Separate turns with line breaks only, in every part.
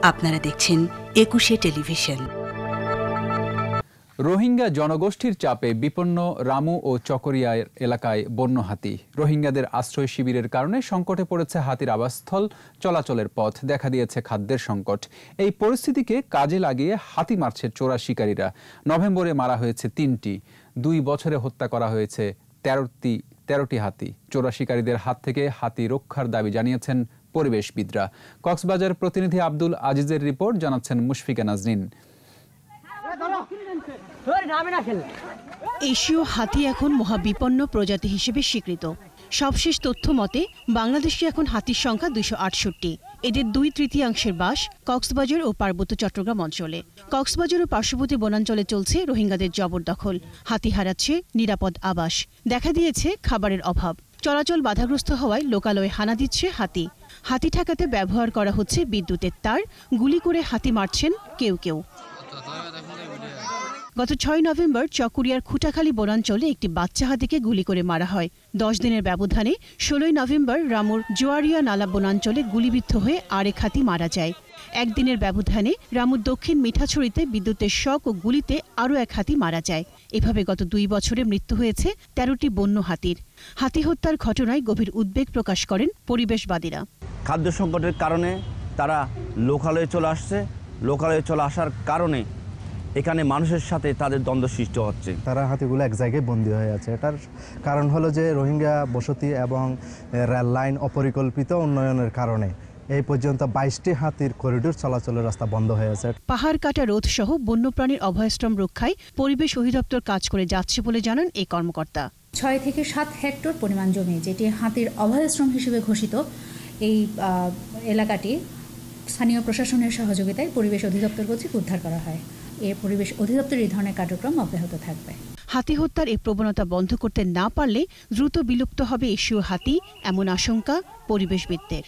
আপনারা দেখছেন একুশে টেলিভিশন।
রোহিঙ্গা জনগোষ্ঠীর চাপে বিপন্ন রামু ও চকরিয়া এলাকায় বন্য হাতি। রোহিঙ্গাদের আশ্রয় শিবিরের কারণে সংকটে পড়েছে হাতির আবাসস্থল, চলাচলের পথ, দেখা দিয়েছে খাদ্যের সংকট। এই পরিস্থিতিকে কাজে লাগিয়ে হাতি মারছে চোরা শিকারীরা। নভেম্বরে মারা হয়েছে ৩টি, ২ বছরে হত্যা করা হয়েছে ১৩টি হাতি। চোরা শিকারীদের হাত থেকে হাতি রক্ষার দাবি জানিয়েছেন পরিবেশবিদরা। কক্সবাজার প্রতিনিধি আব্দুল আজিজের রিপোর্ট, জানাচ্ছেন মুশফিকা নাজনীন।
এশীয় হাতি এখন মহাবিপন্ন প্রজাতি হিসেবে স্বীকৃত। সবশেষ তথ্য মতে বাংলাদেশে এখন হাতির সংখ্যা ২৬৮। এদের ২/৩ বাস কক্সবাজার ও পার্বত্য চট্টগ্রাম অঞ্চলে। কক্সবাজার ও পার্শ্ববর্তী বনাঞ্চলে চলছে রোহিঙ্গাদের জবরদখল। হাতি হারাচ্ছে নিরাপদ আবাস, দেখা দিয়েছে খাবারের অভাব। চলাচল বাধাগ্রস্ত হওয়ায় লোকালয়ে হানা দিচ্ছে হাতি। হাতি ঠেকাতে ব্যবহার করা হচ্ছে বিদ্যুতের তার, গুলি করে হাতি মারছেন কেউ কেউ। গত ৬ নভেম্বর চকরিয়ার খুঁটাখালী বনাঞ্চলে একটি বাচ্চা হাতিকে গুলি করে মারা হয়। ১০ দিনের ব্যবধানে ১৬ নভেম্বর রামুর জোয়ারিয়া নালা বনাঞ্চলে গুলিবিদ্ধ হয়ে আরেক হাতি মারা যায়। একদিনের ব্যবধানে রামুর দক্ষিণ মিঠাছড়িতে বিদ্যুতের শক ও গুলিতে আরও এক হাতি মারা যায়। এভাবে গত ২ বছরে মৃত্যু হয়েছে ১৩টি বন্য হাতির। হাতি হত্যার ঘটনায় গভীর উদ্বেগ প্রকাশ করেন পরিবেশবাদীরা।
খাদ্য সংকটের কারণে তারা লোকালয়ে চলে আসছে। লোকালয়ে চলে আসার কারণে এখানে মানুষের সাথে তাদের দ্বন্দ্ব সৃষ্টি হচ্ছে।
তারা হাতিগুলো এক জায়গায় বন্দী হয়ে আছে। এটার কারণ হলো যে রোহিঙ্গা বসতি এবং রেল লাইন অপরিকল্পিত উন্নয়নের কারণে এই পর্যন্ত ২২টি হাতির করিডোর চলাচলের রাস্তা বন্ধ হয়ে আছে।
পাহাড় কাটা রোধ সহ বন্যপ্রাণীর অভয়াশ্রম রক্ষায় পরিবেশ অধিদপ্তর কাজ করে যাচ্ছে বলে জানান এই কর্মকর্তা।
৬ থেকে ৭ হেক্টর পরিমাণ জমি, যেটি হাতির অভয়াশ্রম হিসেবে ঘোষিত, এই এলাকাটি স্থানীয় প্রশাসনের সহযোগিতায় পরিবেশ অধিদপ্তর কর্তৃক উদ্ধার করা হয়। এর পরিবেশ অধিদপ্তর এই ধরনের কার্যক্রম অব্যাহত থাকবে।
হাতি হত্যার এই প্রবণতা বন্ধ করতে না পারলে দ্রুত বিলুপ্ত হবে এশীয় হাতি, এমন আশঙ্কা পরিবেশবিদদের।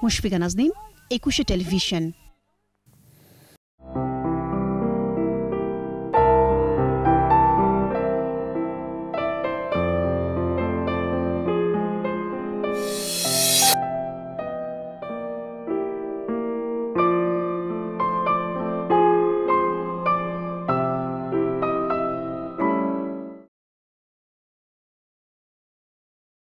মুশফিকা নাজনীন, একুশে টেলিভিশন।